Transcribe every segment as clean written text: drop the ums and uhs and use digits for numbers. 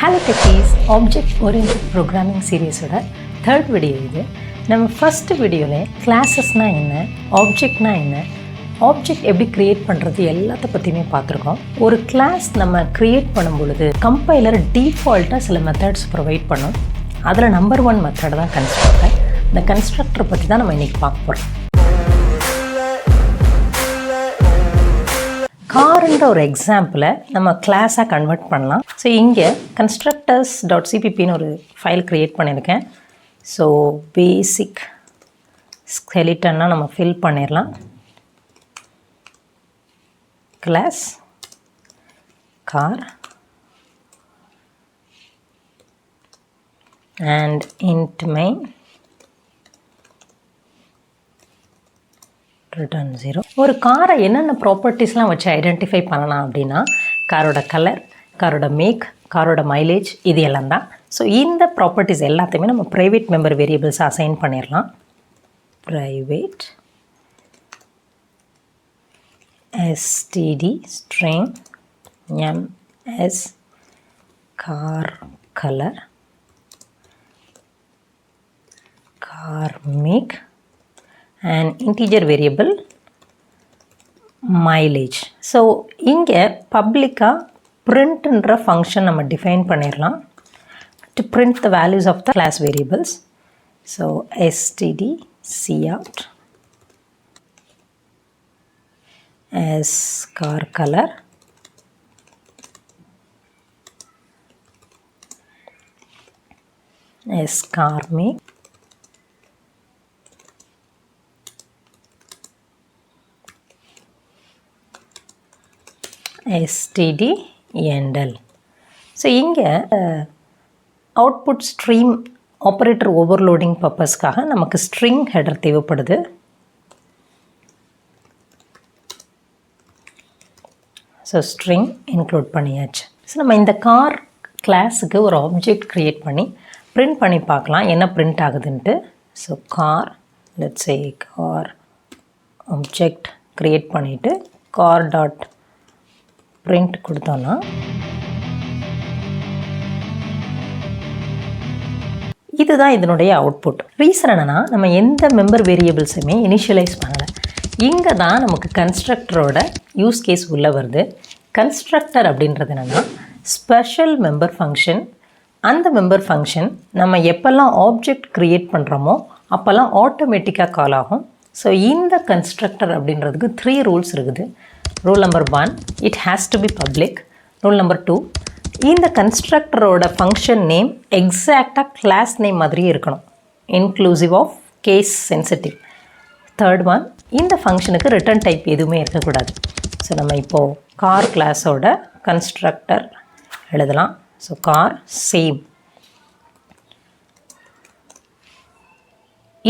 Hello Techies, Object Oriented Programming Series oda third video idu. நம்ம first videoல classesனா என்ன, objectனா என்ன, object எப்படி create பண்றது எல்லாத்த பத்தியுமே பார்த்திருக்கோம். ஒரு class நம்ம create பண்ணும் பொழுது compiler default-ஆ சில methods provide பண்ணும். அதுல number 1 method தான் constructor. இந்த constructor பத்தி தான் நம்ம இன்னைக்கு பார்க்க போறோம். கார்ன்ற ஒரு எக்ஸாம்பிளை நம்ம கிளாஸாக கன்வெர்ட் பண்ணலாம். ஸோ இங்கே constructors.cppன்னு ஒரு ஃபைல் க்ரியேட் பண்ணியிருக்கேன். ஸோ பேசிக் ஸ்கெலிட்டன்னா நம்ம ஃபில் பண்ணிடலாம். Class car and int main return 0. ஒரு காரை என்னென்ன ப்ராப்பர்ட்டிஸ்லாம் வச்சு ஐடென்டிஃபை பண்ணலாம் அப்படின்னா காரோட கலர், காரோட மேக், காரோட மைலேஜ், இது எல்லாம் தான். ஸோ இந்த ப்ராப்பர்ட்டிஸ் எல்லாத்தையுமே நம்ம ப்ரைவேட் மெம்பர் வேரியபிள்ஸ் அசைன் பண்ணிடலாம். Private std string ms car color car make and integer variable mileage. So இங்கே பப்ளிக்காக printன்ற ஃபங்க்ஷன் நம்ம டிஃபைன் பண்ணிடலாம் to print the values of the class variables. So std cout as car color as car make std endl. So இங்கே output stream operator overloading பர்பஸ்க்காக நமக்கு string header தேவைப்படுது. So string include பண்ணியாச்சு. So நம்ம இந்த car கிளாஸுக்கு ஒரு object create பண்ணி பிரிண்ட் பண்ணி பார்க்கலாம் என்ன பிரிண்ட் ஆகுதுன்ட்டு. So car let's say car object create பண்ணிவிட்டு கார் டாட் பிரிண்ட் கொடுத்தோன்னா இதுதான் இதனுடைய அவுட்புட். ரீசன் என்னென்னா நம்ம எந்த மெம்பர் வேரியபிள்ஸுமே இனிஷியலைஸ் பண்ணலை. இங்கே தான் நமக்கு கன்ஸ்ட்ரக்டரோட யூஸ் கேஸ் உள்ளே வருது. கன்ஸ்ட்ரக்டர் அப்படின்றது என்னென்னா ஸ்பெஷல் மெம்பர் ஃபங்க்ஷன். அந்த மெம்பர் ஃபங்க்ஷன் நம்ம எப்போல்லாம் ஆப்ஜெக்ட் க்ரியேட் பண்ணுறோமோ அப்போல்லாம் ஆட்டோமேட்டிக்காக கால் ஆகும். ஸோ இந்த கன்ஸ்ட்ரக்டர் அப்படின்றதுக்கு 3 ரூல்ஸ் இருக்குது. Rule number 1, it has to be public. Rule number 2, இந்த கன்ஸ்ட்ரக்டரோட ஃபங்க்ஷன் நேம் எக்ஸாக்டாக கிளாஸ் நேம் மாதிரியே இருக்கணும், inclusive of case sensitive. Third one, இந்த ஃபங்க்ஷனுக்கு ரிட்டர்ன் டைப் எதுவுமே இருக்கக்கூடாது. ஸோ நம்ம இப்போது கார் கிளாஸோட கன்ஸ்ட்ரக்டர் எழுதலாம். ஸோ கார் சேம்,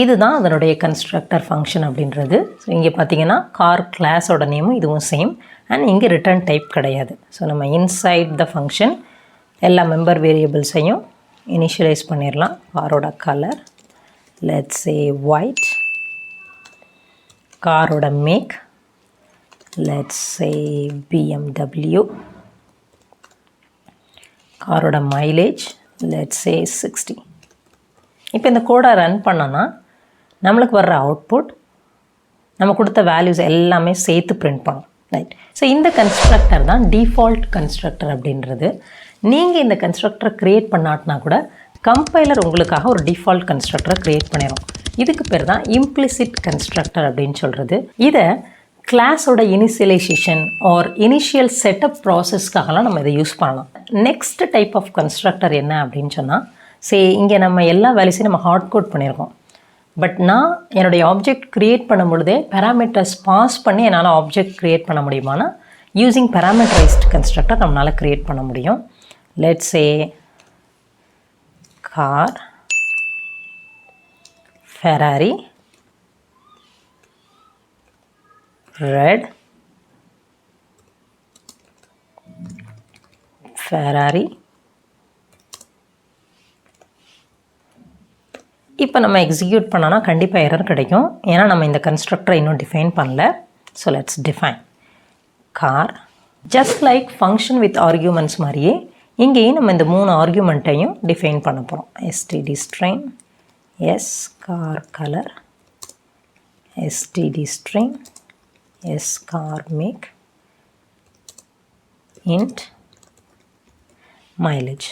இதுதான் அதனுடைய கன்ஸ்ட்ரக்டர் ஃபங்க்ஷன் அப்படின்றது. ஸோ இங்கே பார்த்தீங்கன்னா கார் கிளாஸோட நேமும் இதுவும் சேம் அண்ட் இங்கே ரிட்டர்ன் டைப் கிடையாது. ஸோ நம்ம இன்சைட் த ஃபங்க்ஷன் எல்லா மெம்பர் வேரியபிள்ஸையும் இனிஷியலைஸ் பண்ணிடலாம். காரோட கலர் லெட்ஸ் சே ஒயிட், காரோட மேக் லெட்ஸ் சே BMW, காரோட மைலேஜ் லெட்ஸ் சே 60. இப்போ இந்த கோடை ரன் பண்ணோன்னா நம்மளுக்கு வர்ற அவுட்புட் நம்ம கொடுத்த வேல்யூஸ் எல்லாமே சேர்த்து பிரிண்ட் பண்ணும், ரைட்? ஸோ இந்த கன்ஸ்ட்ரக்டர் தான் டிஃபால்ட் கன்ஸ்ட்ரக்டர் அப்படின்றது. நீங்கள் இந்த கன்ஸ்ட்ரக்டரை க்ரியேட் பண்ணாட்டினா கூட கம்பைலர் உங்களுக்காக ஒரு டிஃபால்ட் கன்ஸ்ட்ரக்டரை க்ரியேட் பண்ணிடும். இதுக்கு பேர் தான் இம்ப்ளிசிட் கன்ஸ்ட்ரக்டர் அப்படின்னு சொல்கிறது. இதை கிளாஸோட இனிஷியலைசேஷன் ஆர் இனிஷியல் செட்டப் ப்ராசஸ்க்காகலாம் நம்ம இதை யூஸ் பண்ணலாம். நெக்ஸ்ட் டைப் ஆஃப் கன்ஸ்ட்ரக்டர் என்ன அப்படின்னு சொன்னால், இங்கே நம்ம எல்லா வேல்யூஸையும் நம்ம ஹார்ட் கோட் பண்ணியிருக்கோம். பட் நான் என்னுடைய ஆப்ஜெக்ட் க்ரியேட் பண்ணும் பொழுதே பேராமீட்டர்ஸ் பாஸ் பண்ணி என்னால் ஆப்ஜெக்ட் க்ரியேட் பண்ண முடியுமானா யூஸிங் பேராமீட்டரைஸ்ட் கன்ஸ்ட்ரக்டர் நம்மளால் க்ரியேட் பண்ண முடியும். Let's say car Ferrari red Ferrari. இப்போ நம்ம எக்ஸிக்யூட் பண்ணோன்னா கண்டிப்பாக எரர் கிடைக்கும், ஏன்னா நம்ம இந்த கன்ஸ்ட்ரக்டரை இன்னும் டிஃபைன் பண்ணல. So let's define car. Just like function with arguments மாதிரியே இங்கேயும் நம்ம இந்த 3 ஆர்குமெண்ட்டையும் டிஃபைன் பண்ண போகிறோம். std string s car color, std string s car make, int mileage,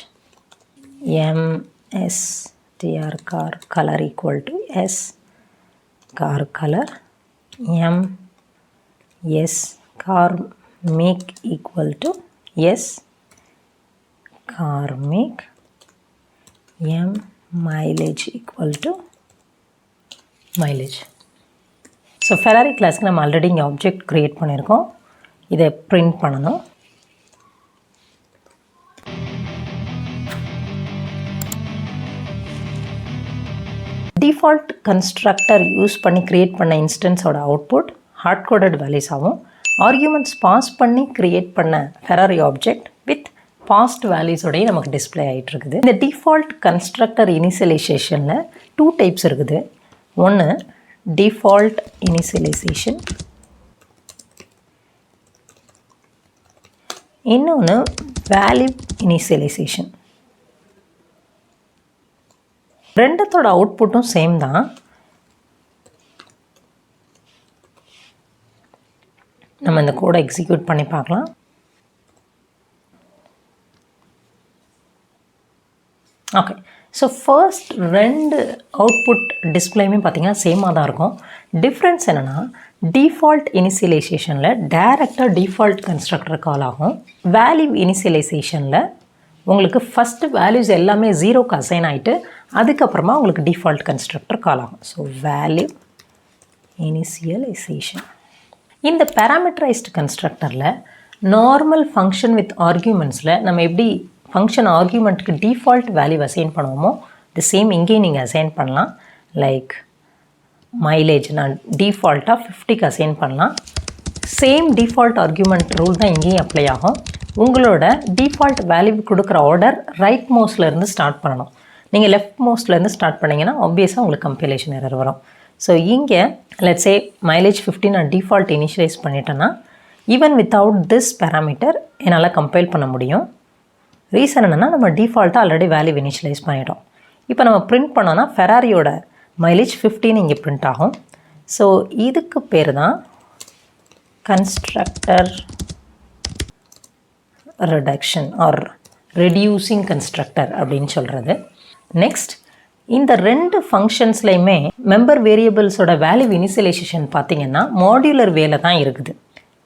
mstr car color equal to s car color, m s car make equal to s car make, m mileage equal to mileage. So Ferrari கிளாஸ்க்கு நம்ம already இங்கே object create பண்ணியிருக்கோம். இதை print பண்ணணும். Default constructor use பண்ணி create பண்ண இன்ஸ்டன்ஸோட output heart coded values ஆகும். Arguments pass பண்ணி க்ரியேட் பண்ண ஃபெராரி ஆப்ஜெக்ட் வித் பாஸ்ட் வேல்யூஸோடையே நமக்கு டிஸ்பிளே ஆகிட்டு இருக்குது. இந்த டிஃபால்ட் கன்ஸ்ட்ரக்டர் இனிஷியலைசேஷனில் 2 டைப்ஸ் இருக்குது. ஒன்று default initialization, இன்னொன்று value initialization. ரெண்டத்தோட அவுட்புட்டும் சேம் தான். நம்ம இந்த கோடை எக்ஸிக்யூட் பண்ணி பார்க்கலாம். ஓகே, ஸோ ஃபர்ஸ்ட் 2 அவுட்புட் டிஸ்பிளேயுமே பார்த்திங்கன்னா சேமாக தான் இருக்கும். டிஃப்ரென்ஸ் என்னென்னா டிஃபால்ட் இனிஷியலைசேஷனில் டைரெக்டாக டிஃபால்ட் கன்ஸ்ட்ரக்டர் கால் ஆகும். வேல்யூ இனிஷியலைசேஷனில் உங்களுக்கு ஃபஸ்ட்டு வேல்யூஸ் எல்லாமே 0க்கு அசைன் ஆகிட்டு அதுக்கப்புறமா உங்களுக்கு டிஃபால்ட் கன்ஸ்ட்ரக்டர் கால் ஆகும். So value initialization. இந்த பேராமீட்டரைஸ்டு கன்ஸ்ட்ரக்டரில் நார்மல் ஃபங்க்ஷன் வித் ஆர்கியூமெண்ட்ஸில் நம்ம எப்படி ஃபங்க்ஷன் ஆர்கியூமெண்ட்டுக்கு டிஃபால்ட் வேல்யூ அசைன் பண்ணுவோமோ தி சேம் இங்கேயும் நீங்கள் அசைன் பண்ணலாம். லைக் மைலேஜ் நான் டிஃபால்ட்டாக 50க்கு அசைன் பண்ணலாம். சேம் டிஃபால்ட் ஆர்கியூமெண்ட் ரூல் தான் இங்கேயும் அப்ளை ஆகும். உங்களோட டிஃபால்ட் வேல்யூ கொடுக்குற ஆர்டர் ரைட் மோஸ்ட்லேருந்து ஸ்டார்ட் பண்ணணும். நீங்கள் லெஃப்ட் மோஸ்ட்லேருந்து ஸ்டார்ட் பண்ணிங்கன்னா ஆப்வியஸாக உங்களுக்கு கம்பைலேஷன் எரர் வரும். ஸோ இங்கே லெட்ஸ் சே மைலேஜ் 50 நான் டிஃபால்ட் இனிஷியலைஸ் பண்ணிட்டேன்னா ஈவன் வித்தவுட் திஸ் பேராமீட்டர் என்னால் கம்பைல் பண்ண முடியும். ரீசன் என்னென்னா நம்ம டிஃபால்ட்டாக ஆல்ரெடி வேல்யூ இனிஷியலைஸ் பண்ணிட்டோம். இப்போ நம்ம பிரிண்ட் பண்ணோன்னா ஃபெராரியோட மைலேஜ் 15 இங்கே பிரிண்ட் ஆகும். ஸோ இதுக்கு பேர் தான் constructor reduction R reducing constructor அப்படின்னு சொல்கிறது. நெக்ஸ்ட் இந்த 2 ஃபங்க்ஷன்ஸ்லையுமே மெம்பர் வேரியபிள்ஸோட வேல்யூ இனிஷியலைசேஷன் பார்த்திங்கன்னா மாடியுலர் வேல தான் இருக்குது.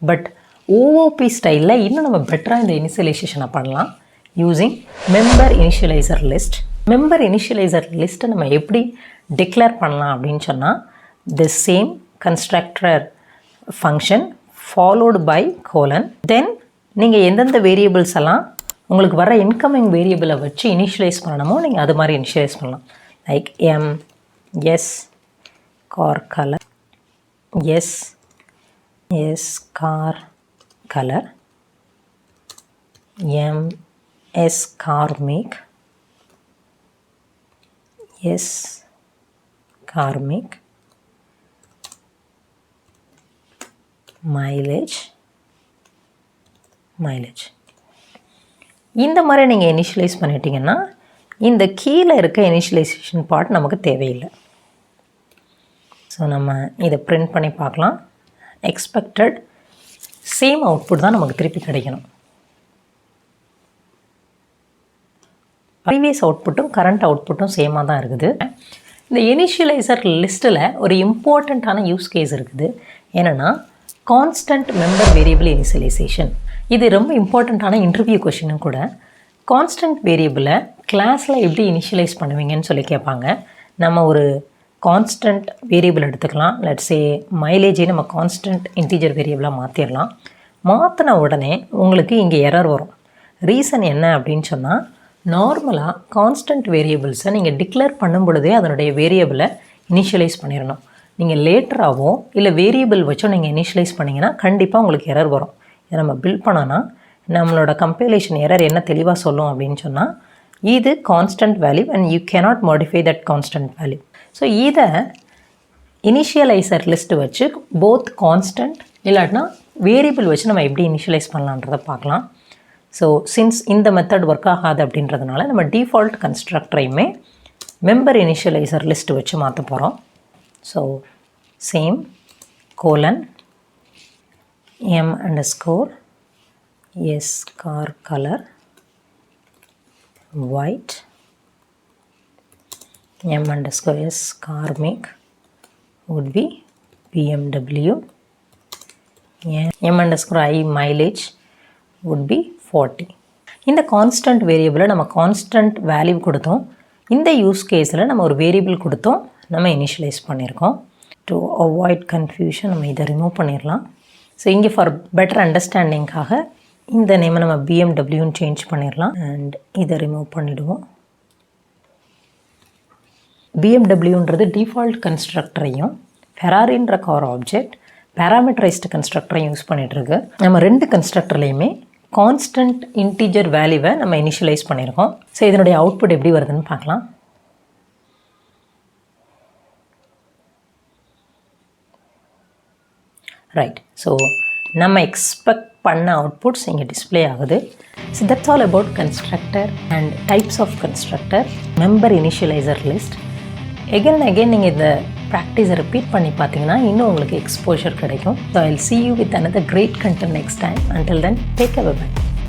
பட் ஓஓபி ஸ்டைலில் இன்னும் நம்ம பெட்டராக இந்த இனிஷியலைசேஷனை பண்ணலாம் using member initialiser list. Member initializer லிஸ்ட்டை நம்ம எப்படி டிக்ளேர் பண்ணலாம் அப்படின்னு சொன்னால் the same constructor function followed by colon. Then நீங்கள் எந்தெந்த வேரியபிள்ஸ் எல்லாம் உங்களுக்கு வர இன்கமிங் வேரியபிளை வச்சு இனிஷியலைஸ் பண்ணணுமோ நீங்கள் அது மாதிரி இனிஷியலைஸ் பண்ணலாம். Like M S car colour, S S car colour, M S car make, S car make, mileage, mileage. இந்த மாதிரி நீங்கள் இனிஷியலைஸ் பண்ணிட்டீங்கன்னா இந்த கீழே இருக்க இனிஷியலைசேஷன் பார்ட் நமக்கு தேவையில்லை. ஸோ நம்ம இதை பிரிண்ட் பண்ணி பார்க்கலாம். எக்ஸ்பெக்டட் சேம் அவுட்புட் தான் நமக்கு திருப்பி கிடைக்கணும். ப்ரீவியஸ் அவுட்புட்டும் கரண்ட் அவுட்புட்டும் சேமாக தான் இருக்குது. இந்த இனிஷியலைசர் லிஸ்ட்டில் ஒரு இம்பார்ட்டண்ட்டான யூஸ் கேஸ் இருக்குது. என்னென்னா கான்ஸ்டன்ட் மெம்பர் வேரியபிள் இனிஷியலைசேஷன். இது ரொம்ப இம்பார்ட்டண்ட்டான இன்டர்வியூ கொஷினும் கூட. கான்ஸ்டன்ட் வேரியபிளை கிளாஸில் எப்படி இனிஷியலைஸ் பண்ணுவீங்கன்னு சொல்லி கேட்பாங்க. நம்ம ஒரு கான்ஸ்டன்ட் வேரியபிள் எடுத்துக்கலாம். லெட்ஸ் சே மைலேஜை நம்ம கான்ஸ்டன்ட் இன்டீஜர் வேரியபிளாக மாற்றிடலாம். மாற்றின உடனே உங்களுக்கு இங்கே எரர் வரும். ரீசன் என்ன அப்படின்னு சொன்னால் நார்மலாக கான்ஸ்டன்ட் வேரியபிள்ஸை நீங்கள் டிக்ளேர் பண்ணும் பொழுதே அதனுடைய வேரியபிளை இனிஷியலைஸ் பண்ணிடணும். நீங்கள் லேட்டராகவோ இல்லை வேரியபிள் வச்சோ நீங்கள் இனிஷியலைஸ் பண்ணிங்கன்னா கண்டிப்பாக உங்களுக்கு எரர் வரும். இதை நம்ம பில்ட் பண்ணோன்னா நம்மளோட கம்பைலேஷன் எரர் என்ன தெளிவாக சொல்லும் அப்படின்னு சொன்னால் இது constant value and you cannot modify that constant value. So இதை இனிஷியலைசர் லிஸ்ட்டு வச்சு போத் கான்ஸ்டன்ட் இல்லாட்டினா வேரியபிள் வச்சு நம்ம எப்படி இனிஷியலைஸ் பண்ணலான்றதை பார்க்கலாம். ஸோ சின்ஸ் இந்த மெத்தட் ஒர்க் ஆகாது அப்படின்றதுனால நம்ம டிஃபால்ட் கன்ஸ்ட்ரக்டரையுமே மெம்பர் இனிஷியலைசர் லிஸ்ட் வச்சு மாற்ற போகிறோம். So same colon m underscore s car color white m underscore s car make would be BMW m underscore I mileage would be 40. இந்த constant வேரியபிளை நம்ம constant value கொடுத்தோம். இந்த யூஸ் கேஸில் நம்ம ஒரு வேரியபிள் கொடுத்தோம், நம்ம இனிஷியலைஸ் பண்ணியிருக்கோம். டு அவாய்ட் கன்ஃபியூஷன் நம்ம இதை ரிமூவ் பண்ணிடலாம். ஸோ இங்கே ஃபார் பெட்டர் அண்டர்ஸ்டாண்டிங்காக இந்த நேமை நம்ம பிஎம்டபிள்யூன்னு சேஞ்ச் பண்ணிடலாம் அண்ட் இதை ரிமூவ் பண்ணிவிடுவோம். பிஎம்டபிள்யூன்றது default கன்ஸ்ட்ரக்டரையும் ஃபெராரின்ற car object parameterised கன்ஸ்ட்ரக்டரையும் use பண்ணிகிட்ருக்கு. நம்ம ரெண்டு கன்ஸ்ட்ரக்டர்லேயுமே கான்ஸ்டன்ட் இன்டீஜர் வேல்யூவை நம்ம இனிஷியலைஸ் பண்ணியிருக்கோம். ஸோ இதனுடைய அவுட்புட் எப்படி வருதுன்னு பார்க்கலாம். ரைட், ஸோ நம்ம எக்ஸ்பெக்ட் பண்ண அவுட்புட்ஸ் இங்கே டிஸ்பிளே ஆகுது. So that's all about constructor and types of constructor, member initialiser list. Again and again நீங்கள் இந்த ப்ராக்டிஸை ரிப்பீட் பண்ணி பார்த்தீங்கன்னா இன்னும் உங்களுக்கு எக்ஸ்போஷர் கிடைக்கும். So I will see you with another great content next time. Until then, take care, bye.